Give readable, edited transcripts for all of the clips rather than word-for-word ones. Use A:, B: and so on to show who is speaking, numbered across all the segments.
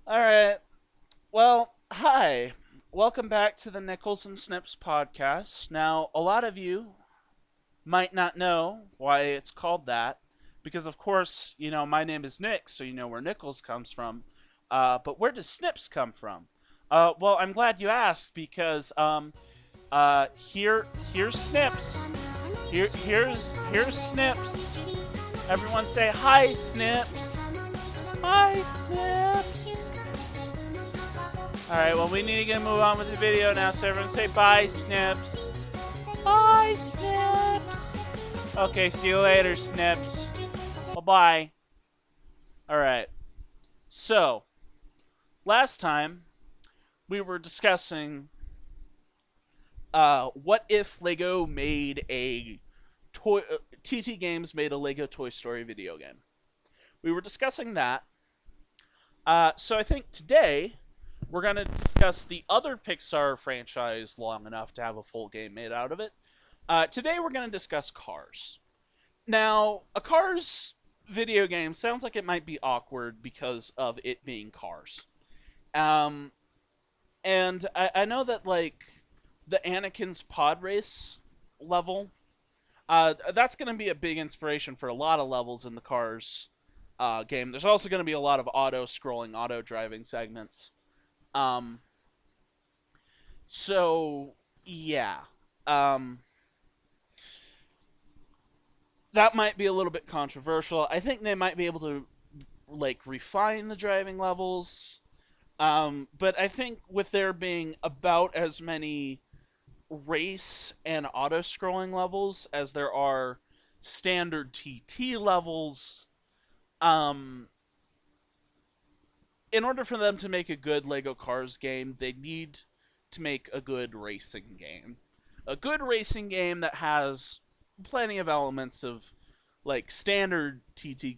A: All right. Well, hi. Welcome back to the Nickles and Snips podcast. Now, a lot of you might not know why it's called that because, of course, my name is Nick, so you know where Nickles comes from. But where does Snips come from? Well, I'm glad you asked because here's Snips. Here's Snips. Everyone say hi, Snips. Hi, Snips. Alright, well, we need to move on with the video now, so everyone say bye, Snips. Bye, Snips. Okay, see you later, Snips. Bye-bye. Alright, so, last time, we were discussing, what if LEGO made a toy... TT Games made a LEGO Toy Story video game. We were discussing that. So I think today we're going to discuss the other Pixar franchise long enough to have a full game made out of it. Today we're going to discuss Cars. Now, a Cars video game sounds like it might be awkward because of it being Cars. Um, and I know that, like, the Anakin's pod race level, that's going to be a big inspiration for a lot of levels in the Cars game. There's also going to be a lot of auto-scrolling, auto-driving segments. Um, so yeah, um, that might be a little bit controversial. I think they might be able to like refine the driving levels. But I think with there being about as many race and auto scrolling levels as there are standard TT levels, um, in order for them to make a good Lego Cars game, they need to make a good racing game. A good racing game that has plenty of elements of like standard TT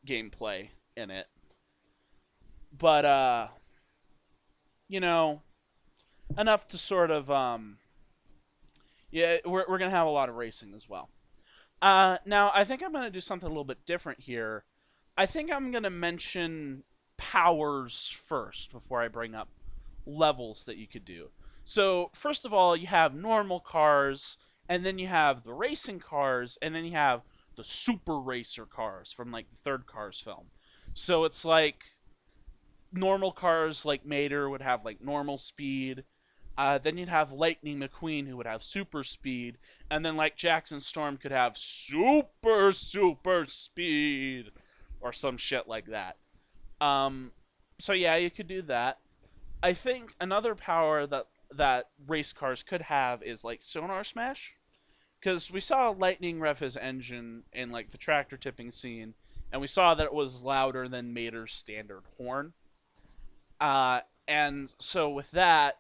A: gameplay in it. But you know, enough to sort of yeah, we're going to have a lot of racing as well. Now I think I'm going to do something a little bit different here. I think I'm going to mention powers first before I bring up levels that you could do. So, first of all, you have normal cars, and then you have the racing cars, and then you have the super racer cars from like the third Cars film. So it's like normal cars like Mater would have like normal speed. Then you'd have Lightning McQueen who would have super speed, and then like Jackson Storm could have super speed or some shit like that. Um, so yeah, you could do that. I think another power that race cars could have is like sonar smash, because we saw Lightning rev his engine in like the tractor tipping scene, and we saw that it was louder than Mater's standard horn. And so with that,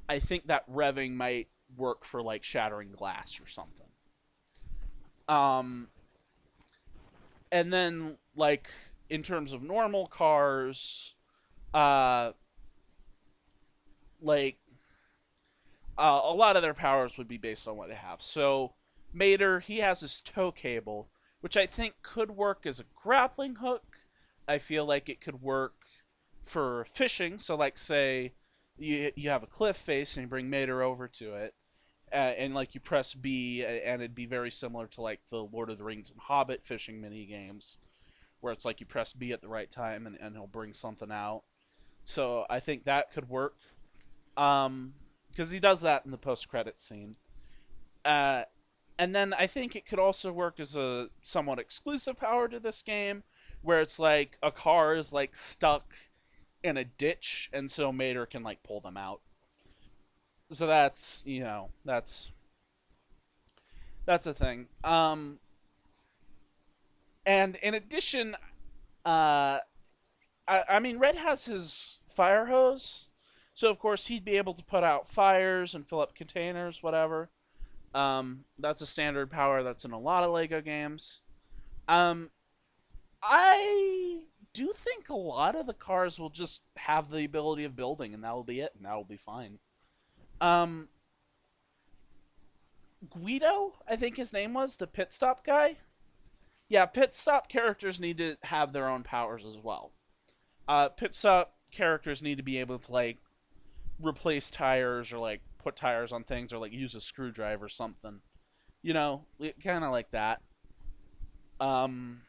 A: I think that revving might work for like shattering glass or something. Um, and then like in terms of normal cars, uh, like a lot of their powers would be based on what they have. So Mater, he has his tow cable, which I think could work as a grappling hook. I feel like it could work for fishing. So like say you have a cliff face and you bring Mater over to it, and like you press B, and it'd be very similar to like the Lord of the Rings and Hobbit fishing mini games, where it's like you press B at the right time and he'll bring something out. So I think that could work. Because he does that in the post-credit scene. Uh, and then I think it could also work as a somewhat exclusive power to this game, where it's like a car is like stuck in a ditch, and so Mater can like pull them out. So that's that's a thing. And in addition, uh, I mean, Red has his fire hose, so of course he'd be able to put out fires and fill up containers, whatever. That's a standard power that's in a lot of Lego games. Um, I do think a lot of the cars will just have the ability of building, and that'll be it, and that'll be fine. Um, Guido, I think his name was the pit stop guy. Yeah, pit stop characters need to have their own powers as well. Pit stop characters need to be able to like replace tires or like put tires on things or like use a screwdriver or something. You know, kind of like that. Um,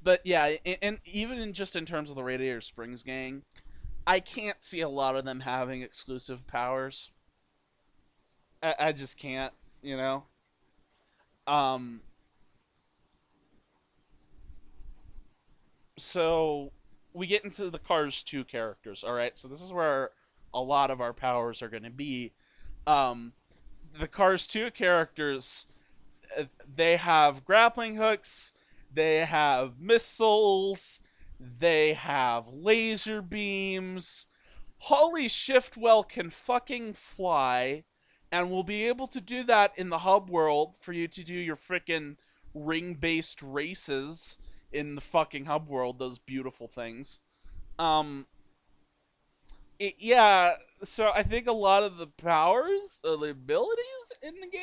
A: but yeah, and even in just in terms of the Radiator Springs gang, I can't see a lot of them having exclusive powers. I just can't, you know. Um, so we get into the Cars 2 characters. All right, so this is where a lot of our powers are going to be. Um, the Cars 2 characters, they have grappling hooks, they have missiles, they have laser beams. Holly Shiftwell can fucking fly, and will be able to do that in the hub world for you to do your freaking ring based races in the fucking hub world, those beautiful things. Um, yeah, so I think a lot of the powers, the abilities in the game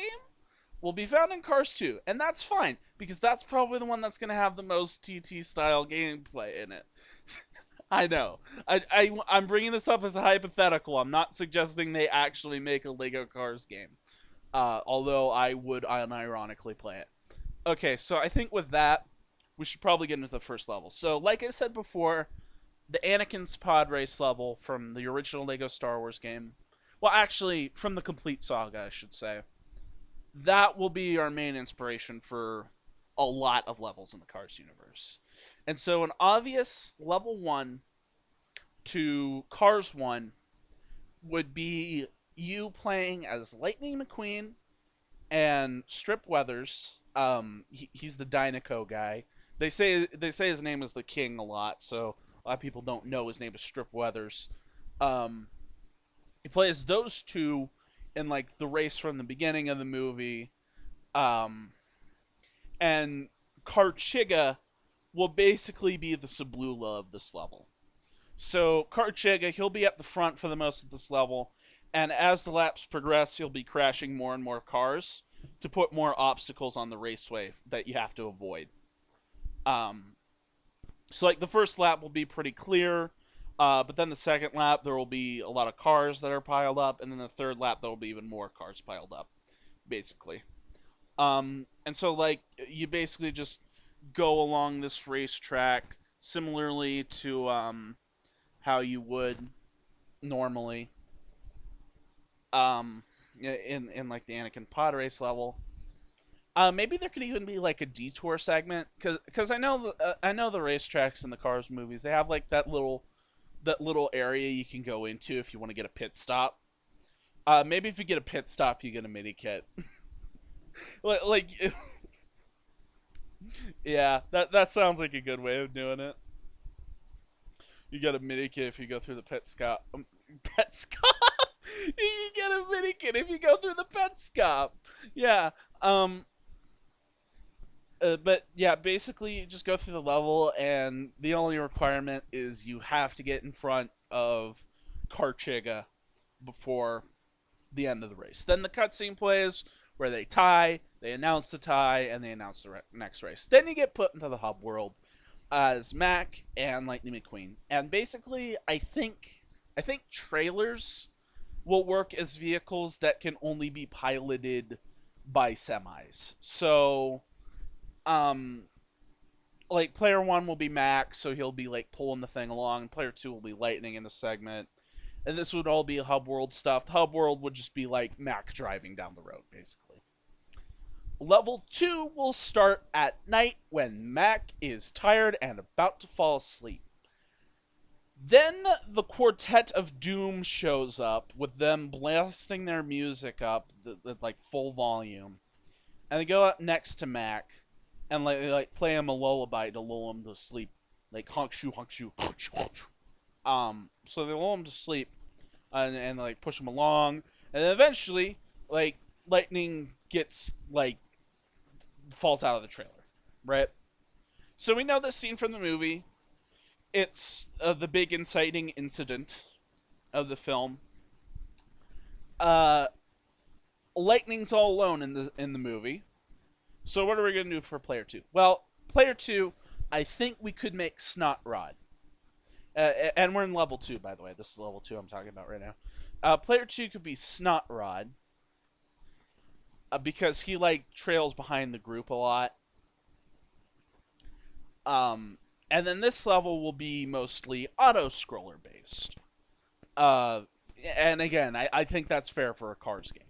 A: will be found in Cars 2, and that's fine because that's probably the one that's going to have the most TT style gameplay in it. I know. I'm bringing this up as a hypothetical. I'm not suggesting they actually make a Lego Cars game, although I would unironically play it. Okay, so I think with that, we should probably get into the first level. So, like I said before, the Anakin's pod race level from the original Lego Star Wars game. Well, actually, from the complete saga, I should say. That will be our main inspiration for a lot of levels in the Cars universe. And so, an obvious level 1 to Cars 1 would be you playing as Lightning McQueen and Strip Weathers. He's the Dynaco guy. They say his name is the King a lot, so a lot of people don't know his name is Strip Weathers. Um, he plays those two in like the race from the beginning of the movie. Um, and Karchiga will basically be the Sablula of this level. So Karchiga, he'll be at the front for the most of this level, and as the laps progress, he'll be crashing more and more cars to put more obstacles on the raceway that you have to avoid. Um, so like the first lap will be pretty clear, but then the second lap there will be a lot of cars that are piled up, and then the third lap there will be even more cars piled up, basically. And so like you basically just go along this racetrack similarly to how you would normally um, in like the Anakin pod race level. Maybe there could even be like a detour segment because I know the racetracks in the Cars movies they have like that little area you can go into if you want to get a pit stop. Maybe if you get a pit stop, you get a mini kit. like yeah, that sounds like a good way of doing it. You get a mini kit if you go through the pit stop. Pet stop. You get a mini kit if you go through the pet stop. Yeah. Um, but yeah, basically you just go through the level, and the only requirement is you have to get in front of Karchiga before the end of the race. Then the cutscene plays where they tie, they announce the tie, and they announce the next race. Then you get put into the hub world as Mac and Lightning McQueen, and basically I think trailers will work as vehicles that can only be piloted by semis. So um like player one will be Max, so he'll be like pulling the thing along. Player two will be Lightning in the segment, and this would all be hub world stuff. The hub world would just be like Mac driving down the road, basically. Level two will start at night when Mac is tired and about to fall asleep. Then the Quartet of Doom shows up with them blasting their music up, like full volume, and they go up next to Mac and like they like play him a lullaby to lull him to sleep, like honk shoo, honk shoo, honk shoo. So they lull him to sleep and like push him along, and then eventually like Lightning gets like falls out of the trailer, right? So we know this scene from the movie. It's the big inciting incident of the film. Uh, Lightning's all alone in the movie. So what are we gonna do for player two? Well, player two, I think we could make Snot Rod. And we're in level 2, by the way. This is level 2 I'm talking about right now. Player 2 could be Snot Rod, because he, like, trails behind the group a lot. Um, and then this level will be mostly auto-scroller based. Uh, and again, I think that's fair for a Cars game.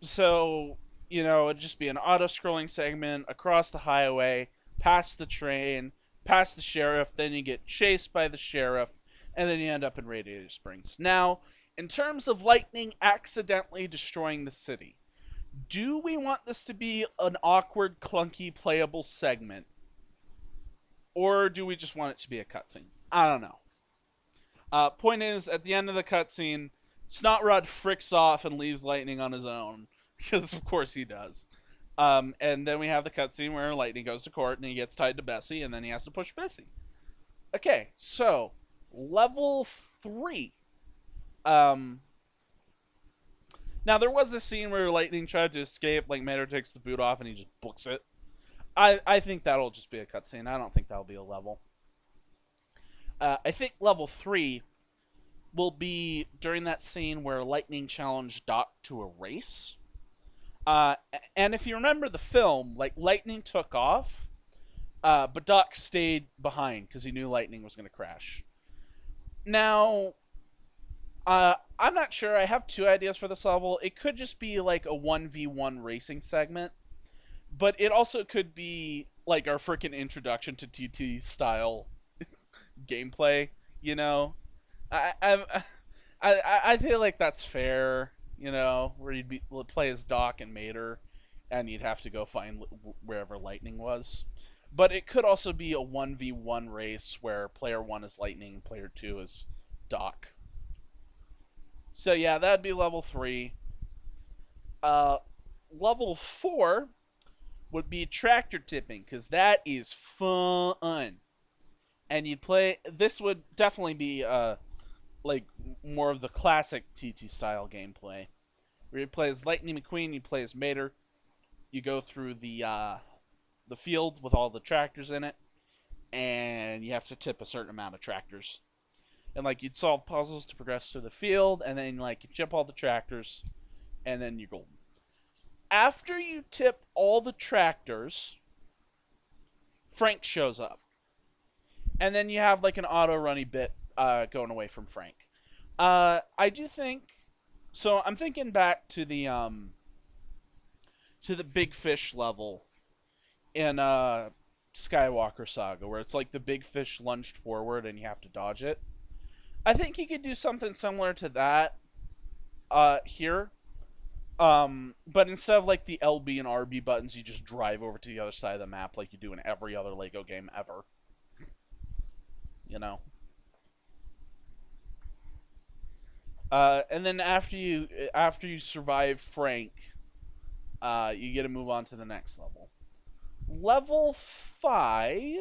A: So, it'd just be an auto-scrolling segment across the highway, past the train, past the sheriff, then you get chased by the sheriff, and then you end up in Radiator Springs. Now, in terms of lightning accidentally destroying the city, do we want this to be an awkward, clunky, playable segment? Or do we just want it to be a cutscene? I don't know. Point is, at the end of the cutscene, Snotrod fricks off and leaves Lightning on his own. Because, of course, he does. And then we have the cutscene where Lightning goes to court and he gets tied to Bessie, and then he has to push Bessie. Okay, so, level 3. Now, there was a scene where Lightning tried to escape, like, Mater takes the boot off and he just books it. I think that'll just be a cutscene. I don't think that'll be a level. I think level 3 will be during that scene where Lightning challenged Doc to a race. And if you remember the film, like, Lightning took off, but Doc stayed behind because he knew Lightning was going to crash. Now, I'm not sure. I have 2 ideas for this level. It could just be like a 1v1 racing segment, but it also could be like our freaking introduction to TT style gameplay. You know, I I, I feel like that's fair. Where you'd play as Doc and Mater, and you'd have to go find wherever Lightning was. But it could also be a 1v1 race where player 1 is Lightning and player 2 is Doc. So yeah, that'd be level 3. Uh, Level 4 would be tractor tipping, because that is fun. And you'd play. This would definitely be like more of the classic TT style gameplay, where you play as Lightning McQueen, you play as Mater, you go through the field with all the tractors in it, and you have to tip a certain amount of tractors. And like you'd solve puzzles to progress through the field, and then like you chip all the tractors, and then you're golden. After you tip all the tractors, Frank shows up, and then you have like an auto runny bit going away from Frank. I do think so. I'm thinking back to the big fish level in Skywalker Saga, where it's like the big fish lunged forward and you have to dodge it. I think you could do something similar to that here. But instead of like the LB and RB buttons, you just drive over to the other side of the map like you do in every other Lego game ever. You know. And then after you survive Frank, you get to move on to the next level. Level 5.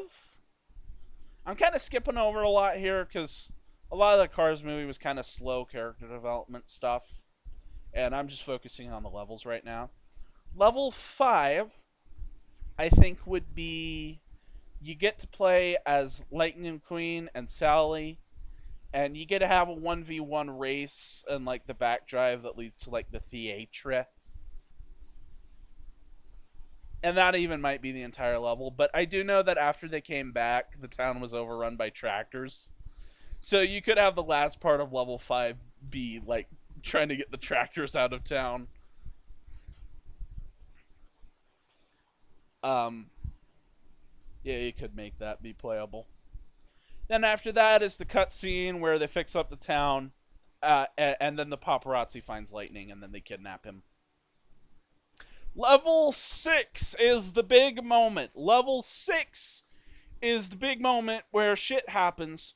A: I'm kind of skipping over a lot here because a lot of the Cars movie was kind of slow character development stuff, and I'm just focusing on the levels right now. Level 5, I think, would be you get to play as Lightning Queen and Sally, and you get to have a 1v1 race and like the backdrive that leads to like the theatre. And that even might be the entire level, but I do know that after they came back, the town was overrun by tractors. So you could have the last part of level 5 be like trying to get the tractors out of town. Um yeah, you could make that be playable. Then after that is the cutscene where they fix up the town, and then the paparazzi finds Lightning, and then they kidnap him. Level 6 is the big moment. Level 6 is the big moment where shit happens.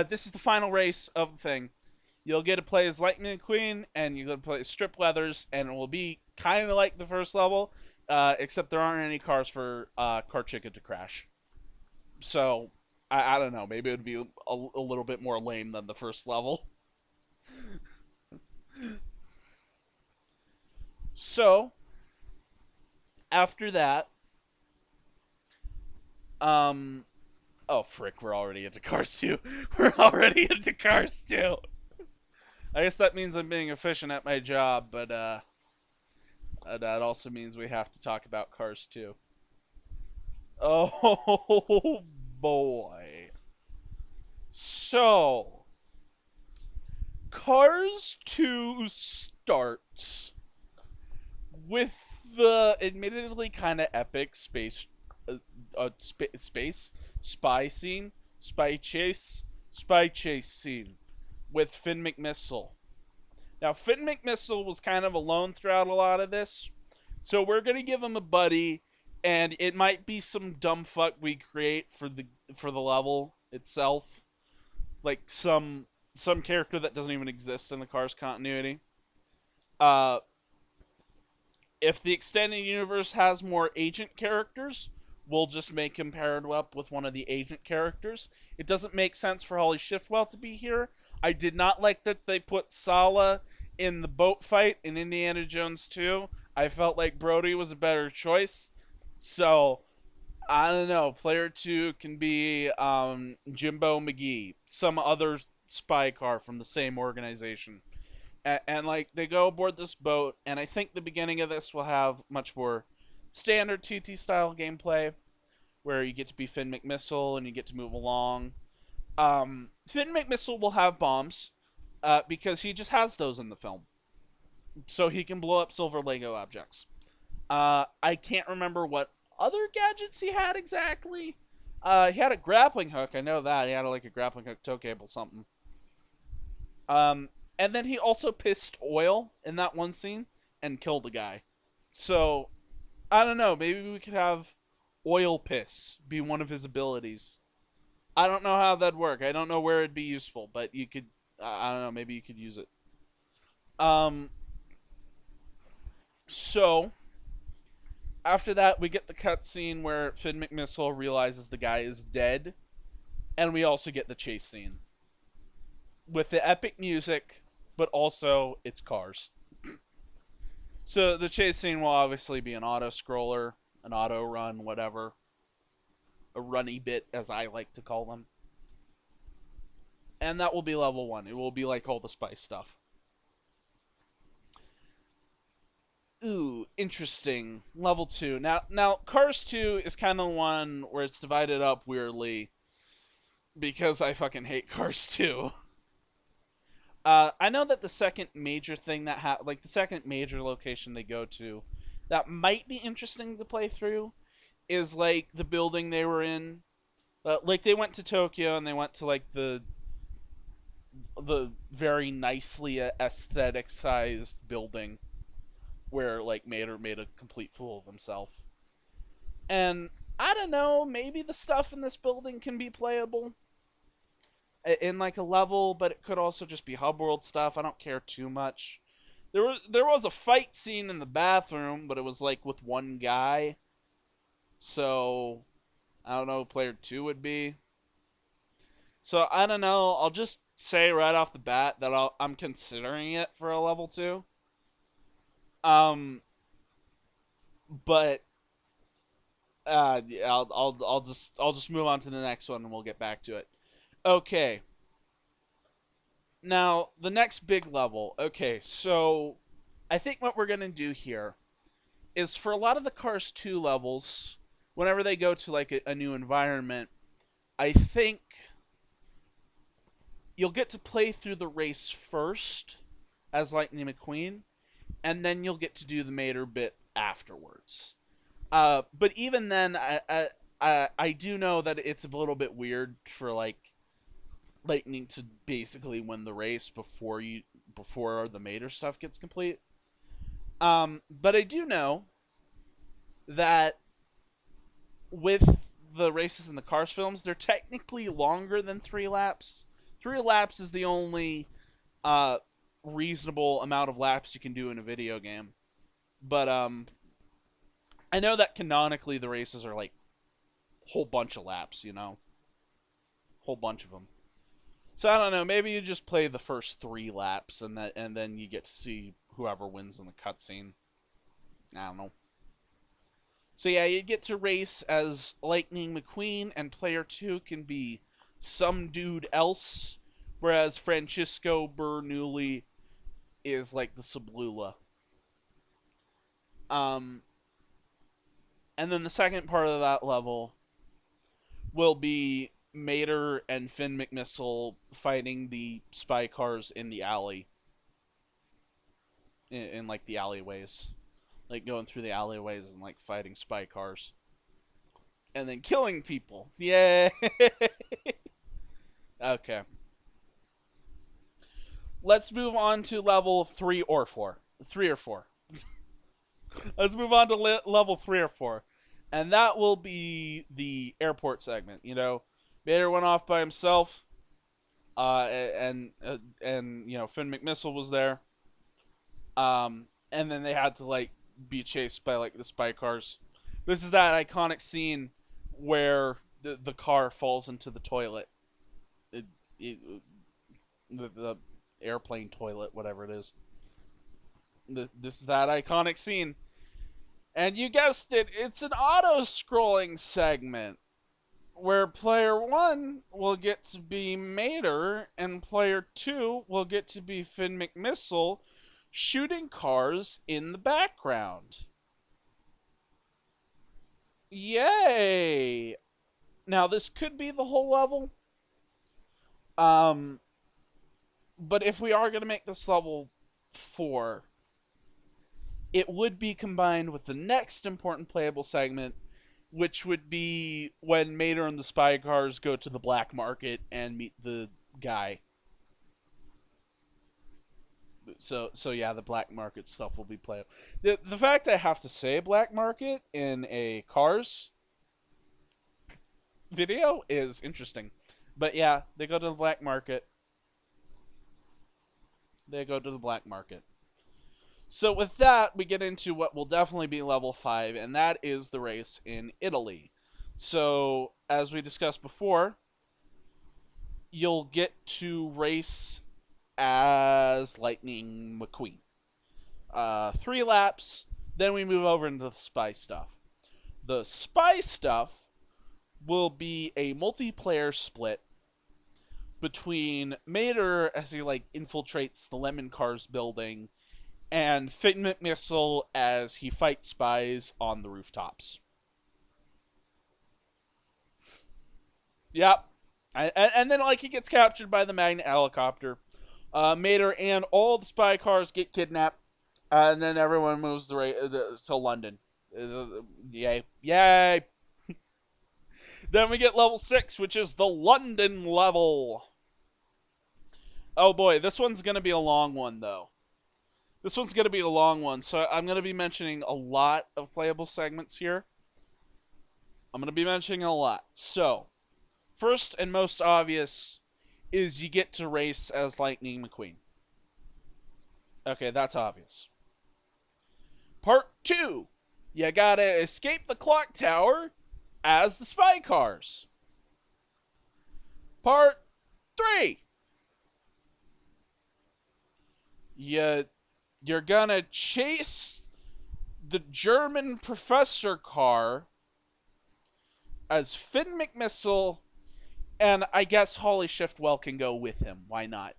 A: This is the final race of the thing. You'll get to play as Lightning Queen, and you'll get to play as Strip Leathers, and it will be kind of like the first level, except there aren't any cars for Car Chicken to crash. So, I don't know. Maybe it would be a little bit more lame than the first level. So, after that, Um. Oh frick, we're already into Cars 2. We're already into Cars 2. I guess that means I'm being efficient at my job, but that also means we have to talk about Cars 2. Oh boy. So, Cars 2 starts with the admittedly kind of epic space spy scene, spy chase scene with Finn McMissile. Now, Finn McMissile was kind of alone throughout a lot of this, so we're gonna give him a buddy, and it might be some dumb fuck we create for the level itself, like some character that doesn't even exist in the Cars continuity. Uh, if the extended universe has more agent characters, we'll just make him paired up with one of the agent characters. It doesn't make sense for Holly Shiftwell to be here. I did not like that they put Sala in the boat fight in Indiana Jones 2. I felt like Brody was a better choice. So, I don't know. Player 2 can be Jimbo McGee, some other spy car from the same organization. And like they go aboard this boat, and I think the beginning of this will have much more standard TT style gameplay, where you get to be Finn McMissile and you get to move along. Finn McMissile will have bombs, because he just has those in the film, so he can blow up silver Lego objects. I can't remember what other gadgets he had exactly. He had a grappling hook. I know that he had like a grappling hook, tow cable, something. Um, and then he also pissed oil in that one scene and killed a guy. So I don't know. Maybe we could have oil piss be one of his abilities. I don't know how that'd work. I don't know where it'd be useful, but you could. I don't know. Maybe you could use it. Um. So after that, we get the cutscene where Finn McMissile realizes the guy is dead, and we also get the chase scene with the epic music, but also it's cars. So the chase scene will obviously be an auto scroller, an auto run, whatever. A runny bit, as I like to call them. And that will be level 1. It will be like all the spice stuff. Ooh, interesting. Level 2. Now Cars 2 is kind of one where it's divided up weirdly because I fucking hate Cars 2. I know that the second major thing that like the second major location they go to that might be interesting to play through is like the building they were in. Like they went to Tokyo and they went to like the very nicely aesthetic sized building where like Mater made a complete fool of himself. And I don't know, maybe the stuff in this building can be playable in like a level, but it could also just be hub world stuff. I don't care too much. There was a fight scene in the bathroom, but it was like with one guy. So I don't know who player 2 would be. So I don't know. I'll just say right off the bat that I'm considering it for a level 2. Um, but yeah, I'll just move on to the next one and we'll get back to it. Okay. Now, the next big level. Okay, so I think what we're going to do here is for a lot of the Cars 2 levels, whenever they go to like a new environment, I think you'll get to play through the race first as Lightning McQueen, and then you'll get to do the Mater bit afterwards. But even then, I do know that it's a little bit weird for like Lightning to basically win the race before the Mater stuff gets complete. But I do know that with the races in the Cars films, they're technically longer than 3 laps. 3 laps is the only reasonable amount of laps you can do in a video game. But I know that canonically the races are like a whole bunch of laps, whole bunch of them. So I don't know. Maybe you just play the first 3 laps, and then you get to see whoever wins in the cutscene. I don't know. So yeah, you get to race as Lightning McQueen, and player 2 can be some dude else, whereas Francisco Bernoulli is like the Sublula. Um, and then the second part of that level will be Mater and Finn McMissile fighting the spy cars in the alley, in like the alleyways, like going through the alleyways and like fighting spy cars, and then killing people. Yay! Okay, let's move on to level 3 or 4. 3 or 4. Let's move on to level 3 or 4, and that will be the airport segment. Mater went off by himself, and Finn McMissile was there, and then they had to like be chased by like the spy cars. This is that iconic scene where the car falls into the toilet, it, it, the airplane toilet, whatever it is. This is that iconic scene, and you guessed it, it's an auto-scrolling segment where player 1 will get to be Mater and player 2 will get to be Finn McMissile shooting cars in the background. Yay! Now this could be the whole level. Um but if we are going to make this level 4, it would be combined with the next important playable segment, which would be when Mater and the spy cars go to the black market and meet the guy. So yeah, the black market stuff will be playable. The fact I have to say black market in a Cars video is interesting. But yeah, they go to the black market. They go to the black market. So with that, we get into what will definitely be level 5, and that is the race in Italy. So, as we discussed before, you'll get to race as Lightning McQueen. 3 laps, then we move over into the spy stuff. The spy stuff will be a multiplayer split between Mater as he like infiltrates the Lemon Cars building, and Finn McMissile as he fights spies on the rooftops. Yep. And then like he gets captured by the Magnet helicopter. Mater and all the spy cars get kidnapped, and then everyone moves to London. Yay. Yay! Then we get level 6, which is the London level. Oh boy, this one's going to be a long one, though. This one's going to be a long one, so I'm going to be mentioning a lot of playable segments here. I'm going to be mentioning a lot. So, first and most obvious is you get to race as Lightning McQueen. Okay, that's obvious. Part 2, you gotta escape the clock tower as the spy cars. Part 3, you're gonna chase the German professor car as Finn McMissile, and I guess Holly Shiftwell can go with him. Why not?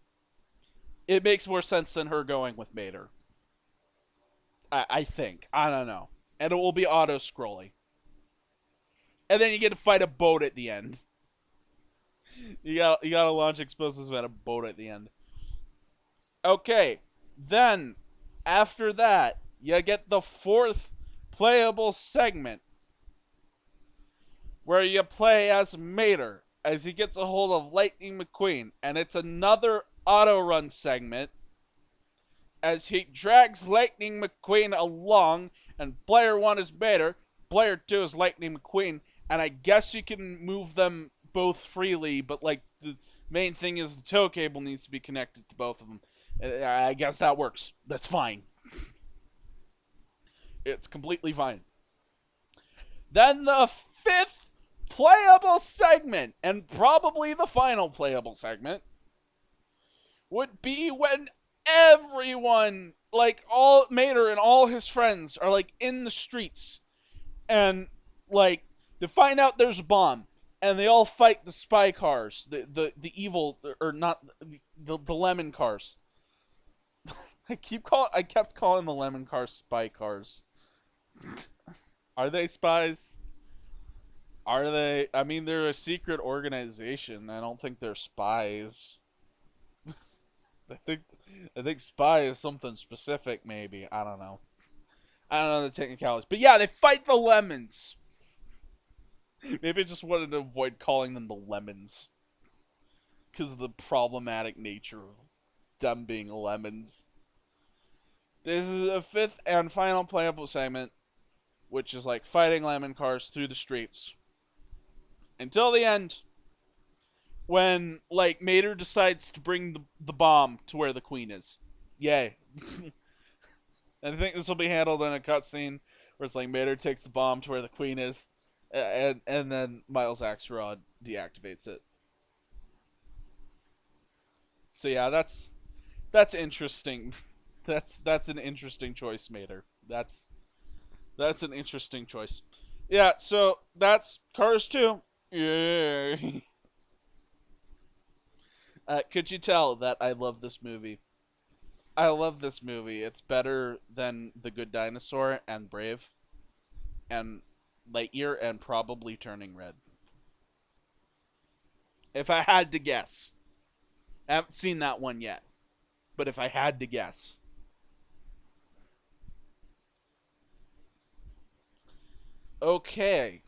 A: It makes more sense than her going with Mater. I think. I don't know. And it will be auto-scrolling. And then you get to fight a boat at the end. You gotta launch explosives at a boat at the end. Okay. Then, after that, you get the 4th playable segment, where you play as Mater as he gets a hold of Lightning McQueen, and it's another auto run segment as he drags Lightning McQueen along, and player 1 is Mater, player 2 is Lightning McQueen, and I guess you can move them both freely, but like the main thing is the tow cable needs to be connected to both of them. I guess that works. That's fine. It's completely fine. Then the 5th playable segment, and probably the final playable segment, would be when everyone, like all Mater and all his friends, are like in the streets, and like they find out there's a bomb, and they all fight the spy cars, the evil or not the lemon cars. I kept calling the lemon cars spy cars. Are they spies? Are they? I mean, they're a secret organization. I don't think they're spies. I think I think spy is something specific. Maybe I don't know. I don't know the technicalities, but yeah, they fight the lemons. Maybe I just wanted to avoid calling them the lemons because of the problematic nature of them being lemons. This is a fifth and final playable segment, which is like fighting lemon cars through the streets until the end, when like Mater decides to bring the bomb to where the queen is. Yay! And I think this will be handled in a cutscene where it's like Mater takes the bomb to where the queen is, and then Miles Axelrod deactivates it. So yeah, that's interesting. That's an interesting choice, Mater. That's an interesting choice. Yeah, so that's Cars 2. Yay. Could you tell that I love this movie? I love this movie. It's better than The Good Dinosaur and Brave and Lightyear and probably Turning Red. If I had to guess. I haven't seen that one yet. But if I had to guess. Okay.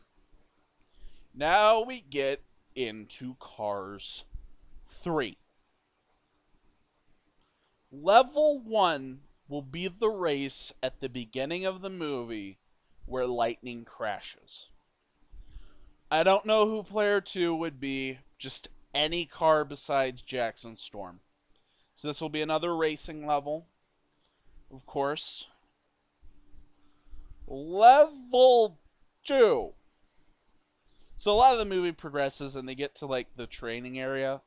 A: Now we get into Cars 3. Level 1 will be the race at the beginning of the movie where lightning crashes. I don't know who player 2 would be, just any car besides Jackson Storm. So this will be another racing level, of course. Level 2. So a lot of the movie progresses and they get to like the training area,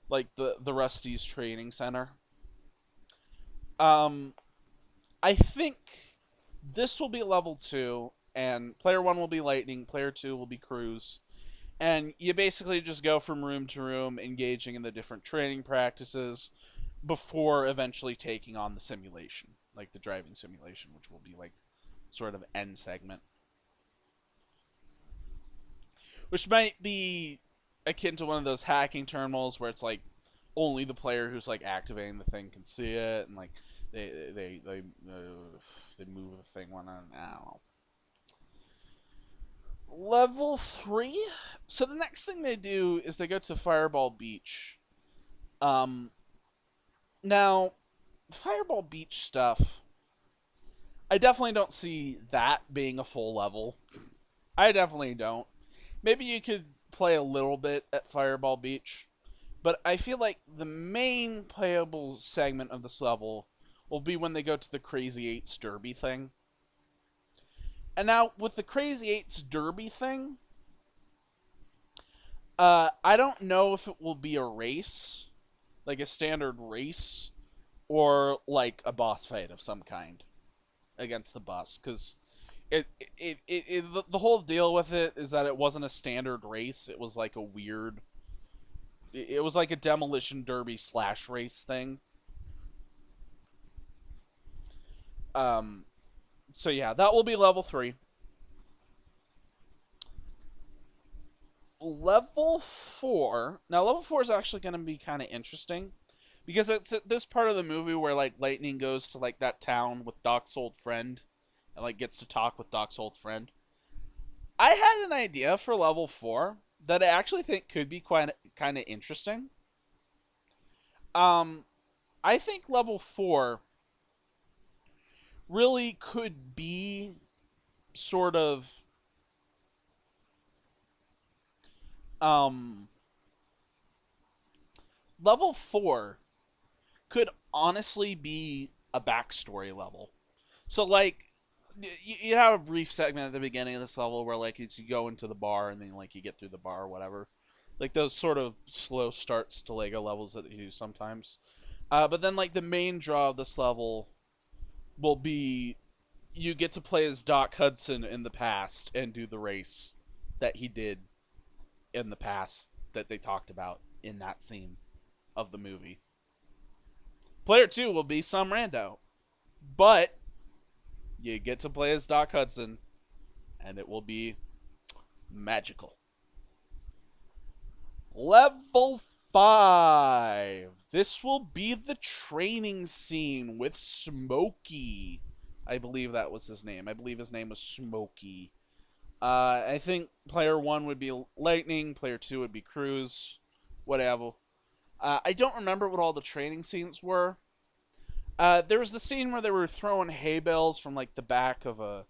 A: like the Rusty's training center. Um I think this will be level 2 and player 1 will be Lightning, player 2 will be Cruise. And you basically just go from room to room engaging in the different training practices before eventually taking on the simulation, like the driving simulation, which will be like sort of end segment. Which might be akin to one of those hacking terminals where it's like only the player who's like activating the thing can see it, and like they move the thing one on. I don't know. Level 3. So the next thing they do is they go to Fireball Beach. Um, Now, Fireball Beach stuff, I definitely don't see that being a full level. I definitely don't. Maybe you could play a little bit at Fireball Beach, but I feel like the main playable segment of this level will be when they go to the Crazy Eights Derby thing. And now, with the Crazy Eights Derby thing, I don't know if it will be a race, like a standard race, or like a boss fight of some kind against the boss, because the whole deal with it is that it wasn't a standard race. It was like a weird. It was like a demolition derby slash race thing. Um, so yeah, that will be level 3. Level 4. Now, level 4 is actually going to be kind of interesting because it's at this part of the movie where like Lightning goes to like that town with Doc's old friend and like gets to talk with Doc's old friend. I had an idea for level 4 that I actually think could be quite kind of interesting. Um, I think level 4 really could be sort of um level 4 could honestly be a backstory level. So like you have a brief segment at the beginning of this level where like it's you go into the bar and then like you get through the bar or whatever. Like those sort of slow starts to Lego levels that they do sometimes. But then like the main draw of this level will be you get to play as Doc Hudson in the past and do the race that he did in the past that they talked about in that scene of the movie. Player 2 will be some rando, but you get to play as Doc Hudson, and it will be magical. Level 5. This will be the training scene with Smokey. I believe that was his name. I believe his name was Smokey. I think player 1 would be Lightning, player 2 would be Cruz, whatever. I don't remember what all the training scenes were. There was the scene where they were throwing hay bales from like the back of a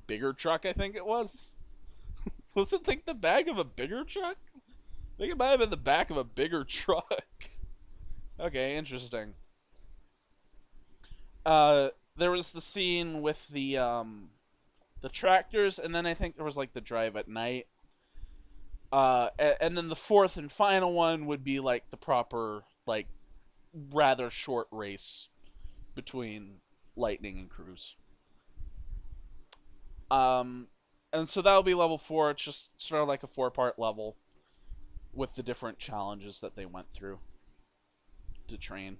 A: bigger truck. I think it was. Was it like the back of a bigger truck? I think it might have been the back of a bigger truck. Okay, interesting. There was the scene with the tractors, and then I think there was like the drive at night. And then the fourth and final one would be like the proper, like, rather short race between Lightning and Cruz. And so that'll be level 4. It's just sort of like a 4-part level with the different challenges that they went through to train.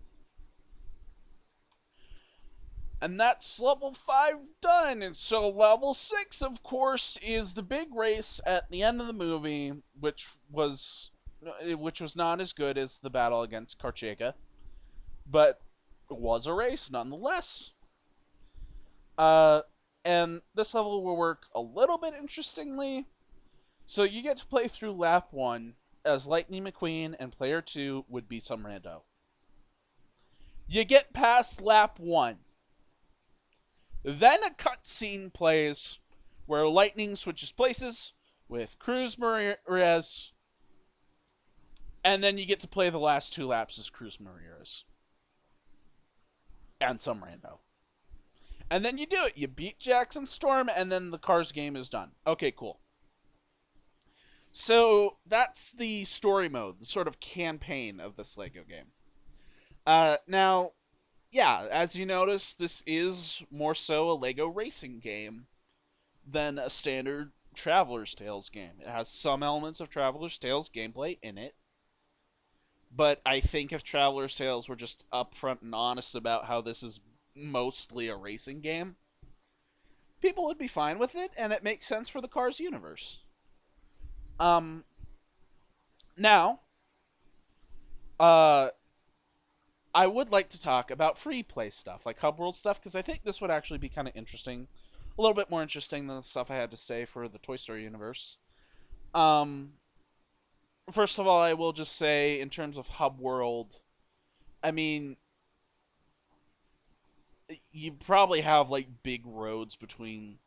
A: And that's level 5 done. And so level 6, of course, is the big race at the end of the movie, which was not as good as the battle against Karchega, but it was a race nonetheless. And this level will work a little bit interestingly. So you get to play through lap 1 as Lightning McQueen, and player 2 would be some rando. You get past lap 1. Then a cutscene plays where Lightning switches places with Cruz Ramirez, and then you get to play the last 2 laps as Cruz Ramirez. And some rando. And then you do it. You beat Jackson Storm, and then the Cars game is done. Okay, cool. So that's the story mode, the sort of campaign of this LEGO game. Now, yeah, as you notice, this is more so a LEGO racing game than a standard Traveler's Tales game. It has some elements of Traveler's Tales gameplay in it, but I think if Traveler's Tales were just upfront and honest about how this is mostly a racing game, people would be fine with it, and it makes sense for the Cars universe. Now, I would like to talk about free play stuff, like Hub World stuff, because I think this would actually be kind of interesting. A little bit more interesting than the stuff I had to say for the Toy Story universe. First of all, I will just say, in terms of Hub World, I mean, you probably have, like, big roads between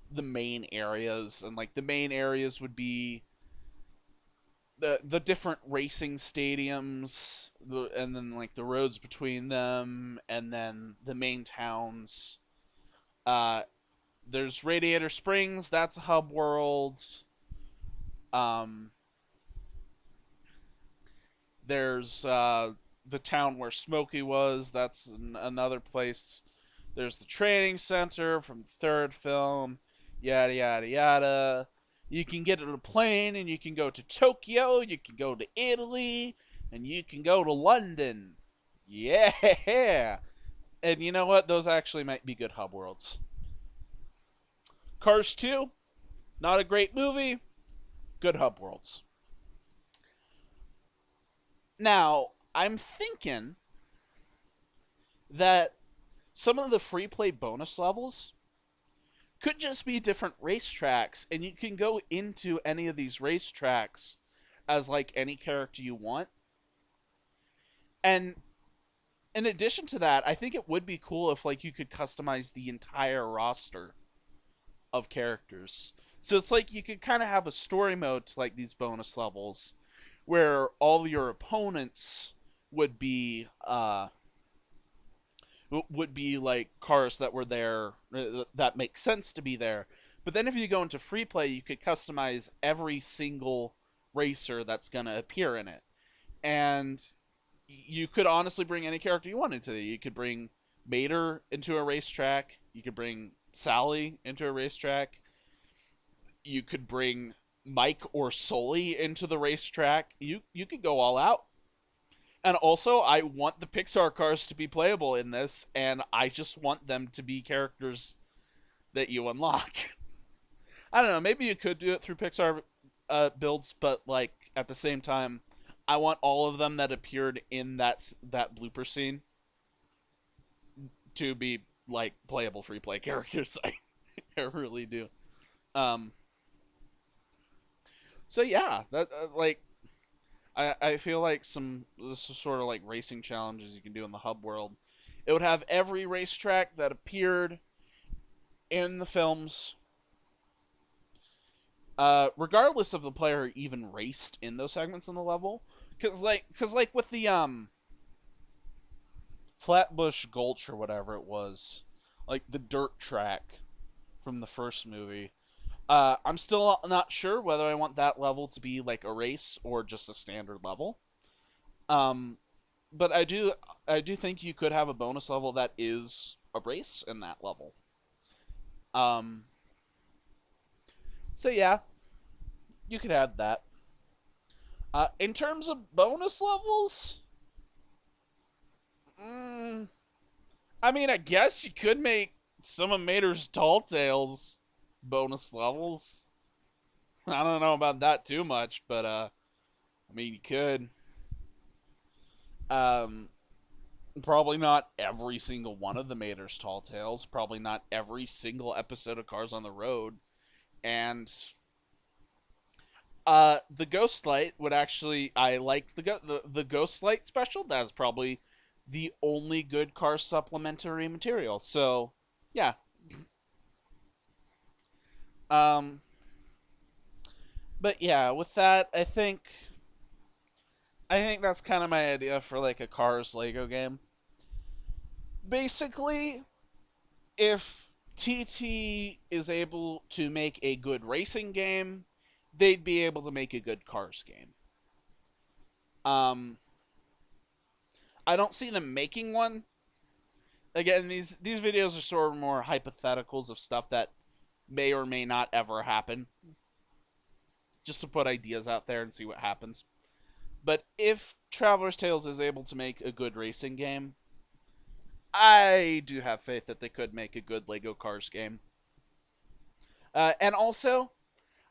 A: the main areas, and, like, the main areas would be the different racing stadiums, and then, like, the roads between them, and then the main towns. There's Radiator Springs, that's a hub world. There's the town where Smokey was, that's another place. There's the training center from the third film, yada yada yada. You can get on a plane and you can go to Tokyo, you can go to Italy, and you can go to London. Yeah! And you know what? Those actually might be good hub worlds. Cars 2, not a great movie, good hub worlds. Now, I'm thinking that some of the free play bonus levels could just be different racetracks, and you can go into any of these racetracks as, like, any character you want. And in addition to that, I think it would be cool if, like, you could customize the entire roster of characters. So it's like you could kind of have a story mode to, like, these bonus levels where all your opponents would be like cars that were there that make sense to be there. But then if you go into free play, you could customize every single racer that's going to appear in it. And you could honestly bring any character you wanted to. You could bring Mater into a racetrack. You could bring Sally into a racetrack. You could bring Mike or Sully into the racetrack. You could go all out. And also, I want the Pixar cars to be playable in this, and I just want them to be characters that you unlock. I don't know. Maybe you could do it through Pixar builds, but like at the same time, I want all of them that appeared in that blooper scene to be like playable free play characters. I really do. Um. So yeah, that like I feel like this is sort of like racing challenges you can do in the hub world. It would have every racetrack that appeared in the films, regardless of the player even raced in those segments in the level. Cause like with the Flatbush Gulch or whatever it was, like the dirt track from the first movie. I'm still not sure whether I want that level to be like a race or just a standard level. Um, but I do think you could have a bonus level that is a race in that level. Um, so yeah, you could add that. In terms of bonus levels, mm, I mean, I guess you could make some of Mater's Tall Tales bonus levels. I don't know about that too much, but I mean, you could. Um, Probably not every single one of the Mater's Tall Tales. Probably not every single episode of Cars on the Road. And the Ghost Light would actually, I like the Ghost Light special. That's probably the only good car supplementary material. So, yeah. Um, but yeah, with that, I think that's kind of my idea for like a Cars Lego game. Basically, if TT is able to make a good racing game, they'd be able to make a good Cars game. Um, I don't see them making one. Again, these videos are sort of more hypotheticals of stuff that may or may not ever happen, just to put ideas out there and see what happens. But if Traveler's Tales is able to make a good racing game, I do have faith that they could make a good Lego Cars game. And also,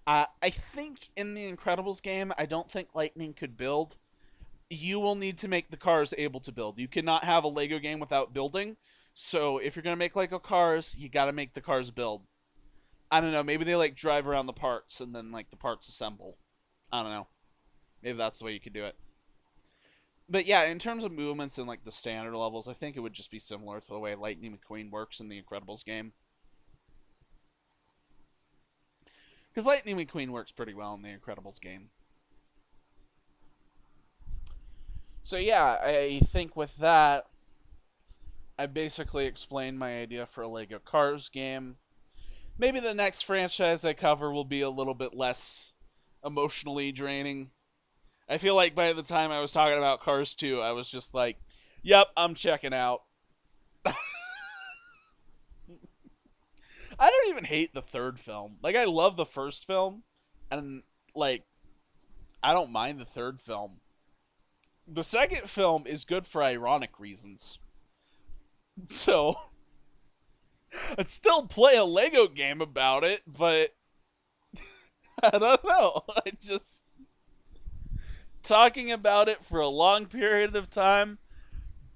A: I think in the Incredibles game, I don't think Lightning could build. You will need to make the cars able to build. You cannot have a Lego game without building. So if you're gonna make Lego cars, you gotta make the cars build. I don't know. Maybe they like drive around the parts and then like the parts assemble. I don't know. Maybe that's the way you could do it. But yeah, in terms of movements and like the standard levels, I think it would just be similar to the way Lightning McQueen works in the Incredibles game. Because Lightning McQueen works pretty well in the Incredibles game. So yeah, I think with that, I basically explained my idea for a Lego Cars game. Maybe the next franchise I cover will be a little bit less emotionally draining. I feel like by the time I was talking about Cars 2, I was just like, yep, I'm checking out. I don't even hate the third film. Like, I love the first film, and, like, I don't mind the third film. The second film is good for ironic reasons. So, I'd still play a Lego game about it, but I don't know. I just talking about it for a long period of time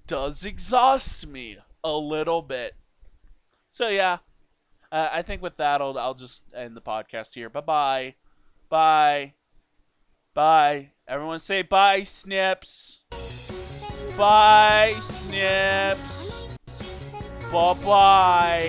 A: does exhaust me a little bit. So yeah, I think with that I'll just end the podcast here. Bye bye, bye. Everyone say bye, Snips. Bye, Snips. Bye bye.